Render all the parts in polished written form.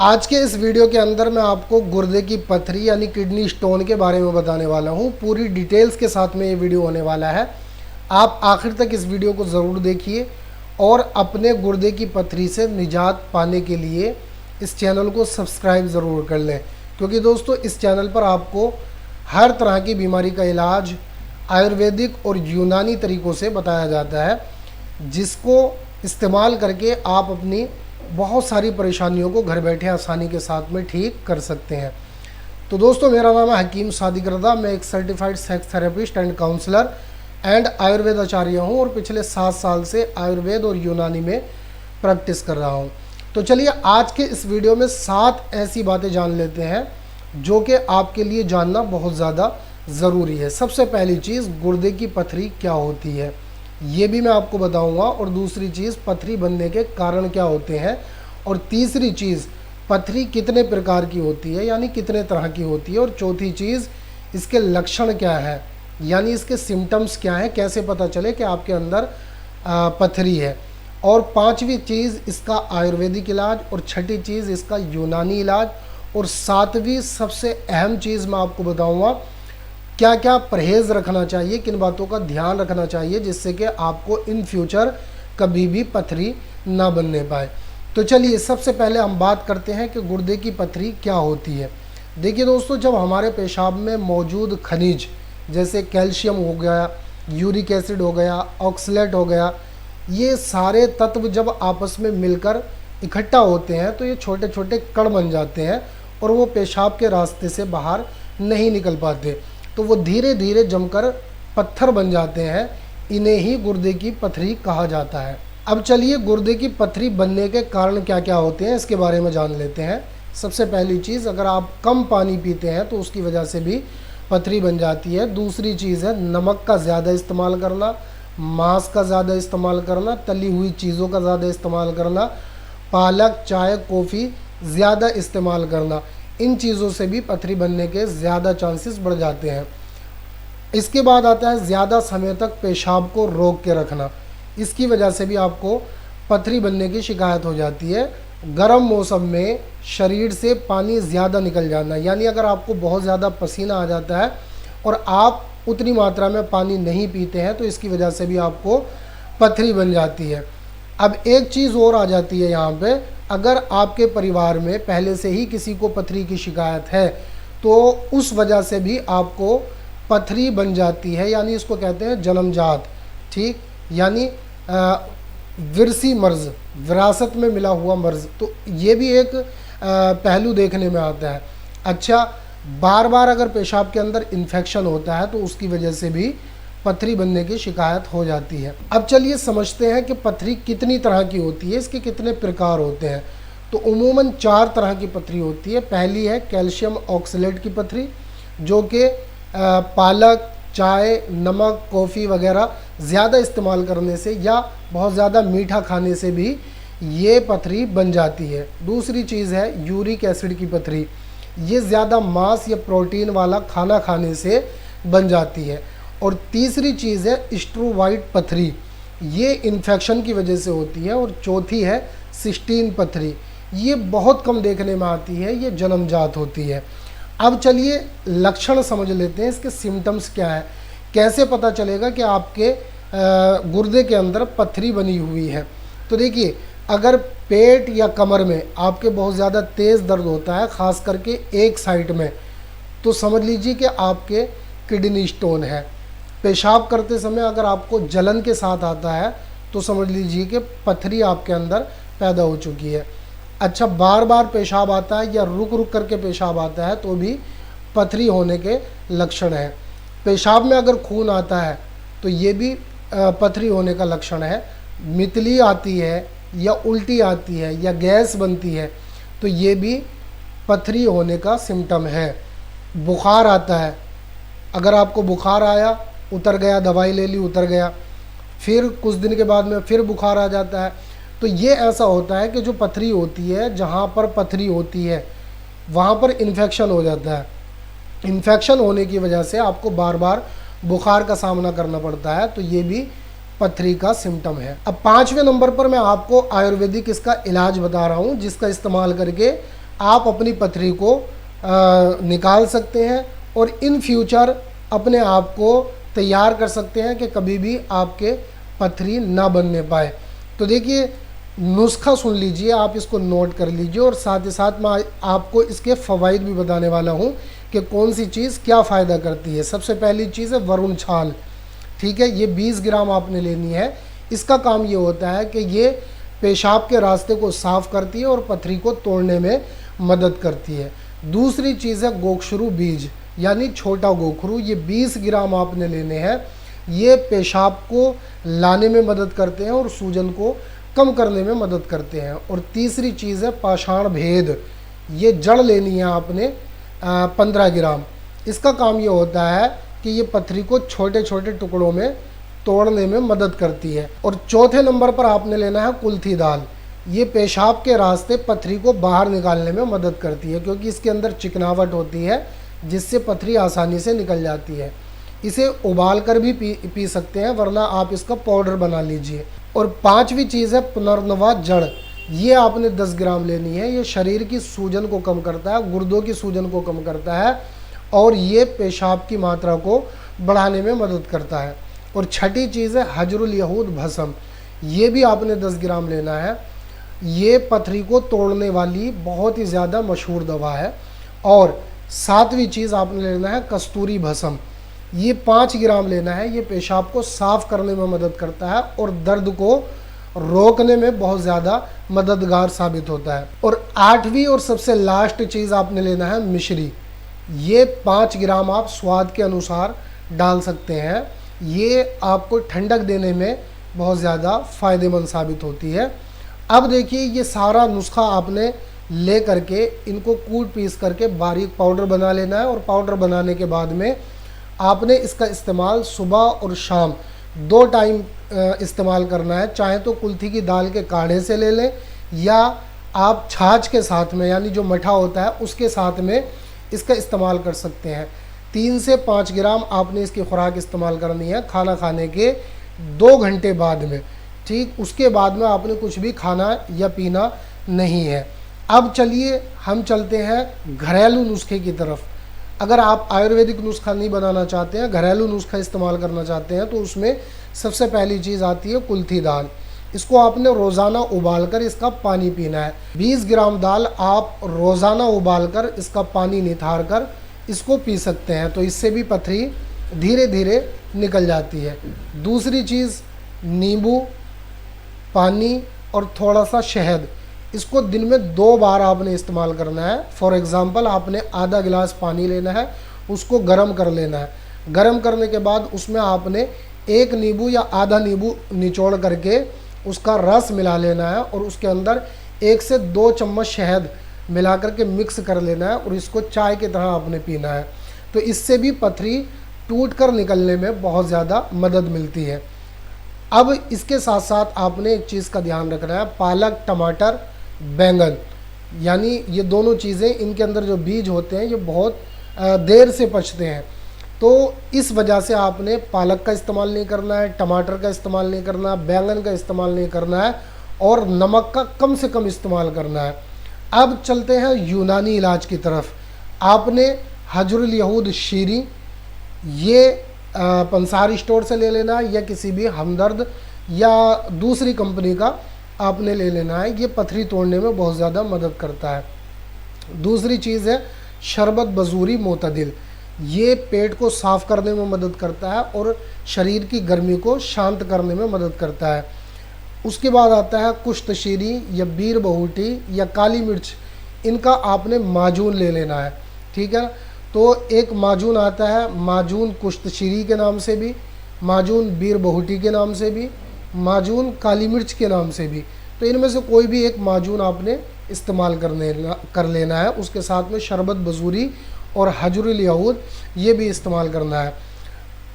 आज के इस वीडियो के अंदर मैं आपको गुर्दे की पथरी यानी किडनी स्टोन के बारे में बताने वाला हूँ। पूरी डिटेल्स के साथ में ये वीडियो होने वाला है। आप आखिर तक इस वीडियो को ज़रूर देखिए और अपने गुर्दे की पथरी से निजात पाने के लिए इस चैनल को सब्सक्राइब ज़रूर कर लें, क्योंकि दोस्तों इस चैनल पर आपको हर तरह की बीमारी का इलाज आयुर्वेदिक और यूनानी तरीक़ों से बताया जाता है, जिसको इस्तेमाल करके आप अपनी बहुत सारी परेशानियों को घर बैठे आसानी के साथ में ठीक कर सकते हैं। तो दोस्तों मेरा नाम है हकीम सादिक रज़ा। मैं एक certified sex therapist and counsellor and Ayurveda acharya हूं और पिछले 7 साल से आयुर्वेद और यूनानी में प्रैक्टिस कर रहा हूं। तो चलिए आज के इस वीडियो में 7 ऐसी बातें जान लेते हैं जो कि आपके लिए जानना बहुत ज़्यादा ज़रूरी है। सबसे पहली चीज़, गुर्दे की पथरी क्या होती है ये भी मैं आपको बताऊंगा, और दूसरी चीज़ पथरी बनने के कारण क्या होते हैं, और तीसरी चीज़ पथरी कितने प्रकार की होती है यानी कितने तरह की होती है, और चौथी चीज़ इसके लक्षण क्या है यानी इसके सिम्टम्स क्या हैं, कैसे पता चले कि आपके अंदर पथरी है, और पांचवी चीज़ इसका आयुर्वेदिक इलाज, और छठी चीज़ इसका यूनानी इलाज, और सातवीं सबसे अहम चीज़ मैं आपको बताऊंगा क्या क्या परहेज़ रखना चाहिए, किन बातों का ध्यान रखना चाहिए जिससे कि आपको इन फ्यूचर कभी भी पथरी ना बनने पाए। तो चलिए सबसे पहले हम बात करते हैं कि गुर्दे की पथरी क्या होती है। देखिए दोस्तों, जब हमारे पेशाब में मौजूद खनिज जैसे कैल्शियम हो गया, यूरिक एसिड हो गया, ऑक्सलेट हो गया, ये सारे तत्व जब आपस में मिलकर इकट्ठा होते हैं तो ये छोटे छोटे कण बन जाते हैं और वो पेशाब के रास्ते से बाहर नहीं निकल पाते, तो वो धीरे धीरे जमकर पत्थर बन जाते हैं। इन्हें ही गुर्दे की पथरी कहा जाता है। अब चलिए गुर्दे की पथरी बनने के कारण क्या क्या होते हैं इसके बारे में जान लेते हैं। सबसे पहली चीज़, अगर आप कम पानी पीते हैं तो उसकी वजह से भी पथरी बन जाती है। दूसरी चीज़ है नमक का ज़्यादा इस्तेमाल करना, मांस का ज़्यादा इस्तेमाल करना, तली हुई चीज़ों का ज़्यादा इस्तेमाल करना, पालक, चाय, कॉफ़ी ज़्यादा इस्तेमाल करना, इन चीज़ों से भी पथरी बनने के ज़्यादा चांसेस बढ़ जाते हैं। इसके बाद आता है ज़्यादा समय तक पेशाब को रोक के रखना, इसकी वजह से भी आपको पथरी बनने की शिकायत हो जाती है। गर्म मौसम में शरीर से पानी ज़्यादा निकल जाना, यानी अगर आपको बहुत ज़्यादा पसीना आ जाता है और आप उतनी मात्रा में पानी नहीं पीते हैं तो इसकी वजह से भी आपको पथरी बन जाती है। अब एक चीज़ और आ जाती है यहाँ पे, अगर आपके परिवार में पहले से ही किसी को पथरी की शिकायत है तो उस वजह से भी आपको पथरी बन जाती है, यानी इसको कहते हैं जन्मजात, ठीक, यानी विरसी मर्ज, विरासत में मिला हुआ मर्ज। तो ये भी एक पहलू देखने में आता है। अच्छा, बार बार अगर पेशाब के अंदर इन्फेक्शन होता है तो उसकी वजह से भी पथरी बनने की शिकायत हो जाती है। अब चलिए समझते हैं कि पथरी कितनी तरह की होती है, इसके कितने प्रकार होते हैं। तो उमूमन 4 तरह की पथरी होती है। पहली है कैल्शियम ऑक्सलेट की पथरी, जो कि पालक, चाय, नमक, कॉफ़ी वगैरह ज़्यादा इस्तेमाल करने से या बहुत ज़्यादा मीठा खाने से भी ये पथरी बन जाती है। दूसरी चीज़ है यूरिक एसिड की पथरी, ये ज़्यादा मांस या प्रोटीन वाला खाना खाने से बन जाती है। और तीसरी चीज़ है स्ट्रोवाइट पथरी, ये इन्फेक्शन की वजह से होती है। और चौथी है सिस्टीन पथरी, ये बहुत कम देखने में आती है, ये जन्मजात होती है। अब चलिए लक्षण समझ लेते हैं, इसके सिम्टम्स क्या है, कैसे पता चलेगा कि आपके गुर्दे के अंदर पथरी बनी हुई है। तो देखिए, अगर पेट या कमर में आपके बहुत ज़्यादा तेज़ दर्द होता है, ख़ास करके एक साइड में, तो समझ लीजिए कि आपके किडनी स्टोन है। पेशाब करते समय अगर आपको जलन के साथ आता है तो समझ लीजिए कि पथरी आपके अंदर पैदा हो चुकी है। अच्छा, बार बार पेशाब आता है या रुक रुक करके पेशाब आता है तो भी पथरी होने के लक्षण हैं। पेशाब में अगर खून आता है तो ये भी पथरी होने का लक्षण है। मितली आती है या उल्टी आती है या गैस बनती है तो ये भी पथरी होने का सिम्टम है। बुखार आता है, अगर आपको बुखार आया, उतर गया, दवाई ले ली, उतर गया, फिर कुछ दिन के बाद में फिर बुखार आ जाता है, तो ये ऐसा होता है कि जो पथरी होती है, जहाँ पर पथरी होती है वहाँ पर इन्फेक्शन हो जाता है। इन्फेक्शन होने की वजह से आपको बार बार बुखार का सामना करना पड़ता है, तो ये भी पथरी का सिम्टम है। अब 5वें नंबर पर मैं आपको आयुर्वेदिक इसका इलाज बता रहा हूँ, जिसका इस्तेमाल करके आप अपनी पथरी को निकाल सकते हैं और इन फ्यूचर अपने आप को तैयार कर सकते हैं कि कभी भी आपके पथरी ना बनने पाए। तो देखिए नुस्खा सुन लीजिए, आप इसको नोट कर लीजिए और साथ ही साथ मैं आपको इसके फ़वाइद भी बताने वाला हूँ कि कौन सी चीज़ क्या फ़ायदा करती है। सबसे पहली चीज़ है वरुण छाल। ठीक है, ये 20 ग्राम आपने लेनी है। इसका काम ये होता है कि ये पेशाब के रास्ते को साफ़ करती है और पथरी को तोड़ने में मदद करती है। दूसरी चीज़ है गोखरू बीज यानी छोटा गोखरू, ये 20 ग्राम आपने लेने हैं। ये पेशाब को लाने में मदद करते हैं और सूजन को कम करने में मदद करते हैं। और तीसरी चीज़ है पाषाण भेद, ये जड़ लेनी है आपने 15 ग्राम। इसका काम ये होता है कि ये पथरी को छोटे छोटे टुकड़ों में तोड़ने में मदद करती है। और चौथे नंबर पर आपने लेना है कुल्थी दाल। ये पेशाब के रास्ते पथरी को बाहर निकालने में मदद करती है, क्योंकि इसके अंदर चिकनावट होती है जिससे पथरी आसानी से निकल जाती है। इसे उबाल कर भी पी सकते हैं, वरना आप इसका पाउडर बना लीजिए। और पांचवी चीज़ है पुनर्नवा जड़, ये आपने 10 ग्राम लेनी है। ये शरीर की सूजन को कम करता है, गुर्दों की सूजन को कम करता है और ये पेशाब की मात्रा को बढ़ाने में मदद करता है। और छठी चीज़ है हजरुल यहूद भस्म, ये भी आपने 10 ग्राम लेना है। ये पथरी को तोड़ने वाली बहुत ही ज़्यादा मशहूर दवा है। और सातवीं चीज़ आपने लेना है कस्तूरी भस्म, ये 5 ग्राम लेना है। ये पेशाब को साफ करने में मदद करता है और दर्द को रोकने में बहुत ज़्यादा मददगार साबित होता है। और आठवीं और सबसे लास्ट चीज़ आपने लेना है मिश्री, ये 5 ग्राम आप स्वाद के अनुसार डाल सकते हैं। ये आपको ठंडक देने में बहुत ज़्यादा फ़ायदेमंद साबित होती है। अब देखिए ये सारा नुस्खा आपने ले करके इनको कूट पीस करके बारीक पाउडर बना लेना है। और पाउडर बनाने के बाद में आपने इसका इस्तेमाल सुबह और शाम 2 टाइम इस्तेमाल करना है। चाहे तो कुल्थी की दाल के काढ़े से ले लें या आप छाछ के साथ में यानी जो मठा होता है उसके साथ में इसका इस्तेमाल कर सकते हैं। 3 से 5 ग्राम आपने इसकी खुराक इस्तेमाल करनी है खाना खाने के 2 घंटे बाद में। ठीक, उसके बाद में आपने कुछ भी खाना या पीना नहीं है। अब चलिए हम चलते हैं घरेलू नुस्खे की तरफ। अगर आप आयुर्वेदिक नुस्खा नहीं बनाना चाहते हैं, घरेलू नुस्खा इस्तेमाल करना चाहते हैं, तो उसमें सबसे पहली चीज़ आती है कुल्थी दाल। इसको आपने रोज़ाना उबालकर इसका पानी पीना है। 20 ग्राम दाल आप रोज़ाना उबालकर इसका पानी निथार कर इसको पी सकते हैं, तो इससे भी पथरी धीरे धीरे निकल जाती है। दूसरी चीज़ नींबू, पानी और थोड़ा सा शहद, इसको दिन में 2 बार आपने इस्तेमाल करना है। फॉर एग्ज़ाम्पल आपने आधा गिलास पानी लेना है, उसको गर्म कर लेना है। गर्म करने के बाद उसमें आपने 1 नींबू या आधा नींबू निचोड़ करके उसका रस मिला लेना है और उसके अंदर 1 से 2 चम्मच शहद मिला करके मिक्स कर लेना है और इसको चाय की तरह आपने पीना है। तो इससे भी पथरी टूट कर निकलने में बहुत ज़्यादा मदद मिलती है। अब इसके साथ साथ आपने एक चीज़ का ध्यान रखना है, पालक, टमाटर, बैंगन, यानी ये दोनों चीज़ें, इनके अंदर जो बीज होते हैं ये बहुत देर से पचते हैं। तो इस वजह से आपने पालक का इस्तेमाल नहीं करना है, टमाटर का इस्तेमाल नहीं करना है, बैंगन का इस्तेमाल नहीं करना है और नमक का कम से कम इस्तेमाल करना है। अब चलते हैं यूनानी इलाज की तरफ। आपने हजरुल यहूद शीरी, ये पंसारी स्टोर से ले लेना है या किसी भी हमदर्द या दूसरी कंपनी का आपने ले लेना है। ये पथरी तोड़ने में बहुत ज़्यादा मदद करता है। दूसरी चीज़ है शरबत बजूरी मोतदिल, ये पेट को साफ़ करने में मदद करता है और शरीर की गर्मी को शांत करने में मदद करता है। उसके बाद आता है कुश्तशीरी या बीर बहुटी या काली मिर्च, इनका आपने माजून ले लेना है। ठीक है, तो एक माजून आता है माजून कुश्तशीरी के नाम से भी, माजून बीर बहुटी के नाम से भी, माजून काली मिर्च के नाम से भी। तो इनमें से कोई भी एक माजून आपने इस्तेमाल कर लेना है। उसके साथ में शरबत बजूरी और हजरुल यहूद ये भी इस्तेमाल करना है।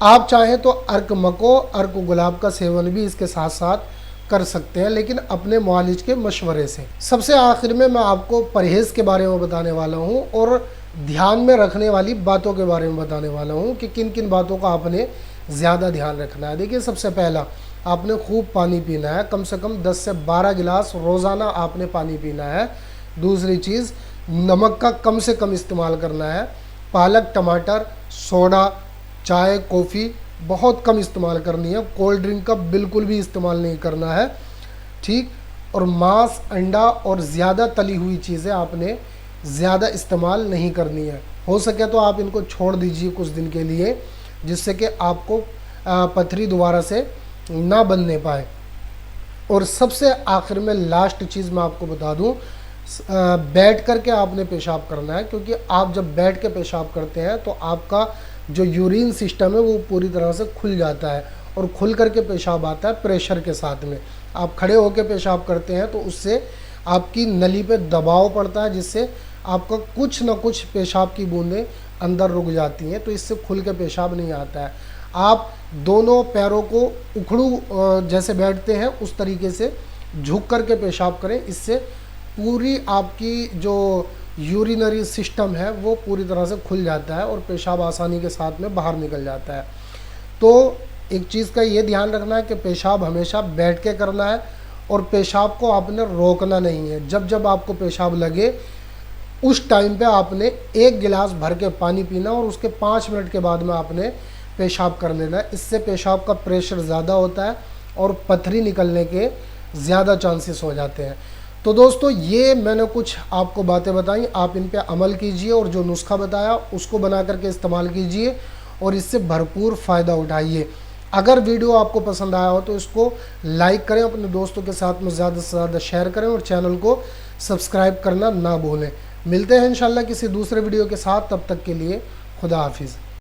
आप चाहें तो अर्क मको, अर्क गुलाब का सेवन भी इसके साथ साथ कर सकते हैं, लेकिन अपने मुआलिज के मशवरे से। सबसे आखिर में मैं आपको परहेज़ के बारे में बताने वाला हूँ और ध्यान में रखने वाली बातों के बारे में बताने वाला हूँ कि किन किन बातों का आपने ज़्यादा ध्यान रखना है। देखिए, सबसे पहला आपने खूब पानी पीना है, कम से कम 10 से 12 गिलास रोज़ाना आपने पानी पीना है। दूसरी चीज़, नमक का कम से कम इस्तेमाल करना है। पालक, टमाटर, सोडा, चाय, कॉफ़ी बहुत कम इस्तेमाल करनी है। कोल्ड ड्रिंक का बिल्कुल भी इस्तेमाल नहीं करना है, ठीक। और मांस, अंडा और ज़्यादा तली हुई चीज़ें आपने ज़्यादा इस्तेमाल नहीं करनी है। हो सके तो आप इनको छोड़ दीजिए कुछ दिन के लिए, जिससे कि आपको पथरी दोबारा से ना बनने पाए। और सबसे आखिर में लास्ट चीज़ मैं आपको बता दूं, बैठ कर के आपने पेशाब करना है, क्योंकि आप जब बैठ के पेशाब करते हैं तो आपका जो यूरिन सिस्टम है वो पूरी तरह से खुल जाता है और खुल करके पेशाब आता है प्रेशर के साथ में। आप खड़े होकर पेशाब करते हैं तो उससे आपकी नली पे दबाव पड़ता है, जिससे आपका कुछ ना कुछ पेशाब की बूंदें अंदर रुक जाती हैं, तो इससे खुल के पेशाब नहीं आता है। आप दोनों पैरों को उखड़ू जैसे बैठते हैं उस तरीके से झुक कर के पेशाब करें। इससे पूरी आपकी जो यूरिनरी सिस्टम है वो पूरी तरह से खुल जाता है और पेशाब आसानी के साथ में बाहर निकल जाता है। तो एक चीज़ का ये ध्यान रखना है कि पेशाब हमेशा बैठ के करना है और पेशाब को आपने रोकना नहीं है। जब जब आपको पेशाब लगे उस टाइम पे आपने 1 गिलास भर के पानी पीना और उसके 5 मिनट के बाद में आपने पेशाब कर लेना है। इससे पेशाब का प्रेशर ज़्यादा होता है और पथरी निकलने के ज़्यादा चांसेस हो जाते हैं। तो दोस्तों ये मैंने कुछ आपको बातें बताई, आप इन पे अमल कीजिए और जो नुस्खा बताया उसको बना करके इस्तेमाल कीजिए और इससे भरपूर फ़ायदा उठाइए। अगर वीडियो आपको पसंद आया हो तो इसको लाइक करें, अपने दोस्तों के साथ में ज़्यादा से ज़्यादा शेयर करें और चैनल को सब्सक्राइब करना ना भूलें। मिलते हैं इंशाल्लाह किसी दूसरे वीडियो के साथ, तब तक के लिए खुदा हाफिज़।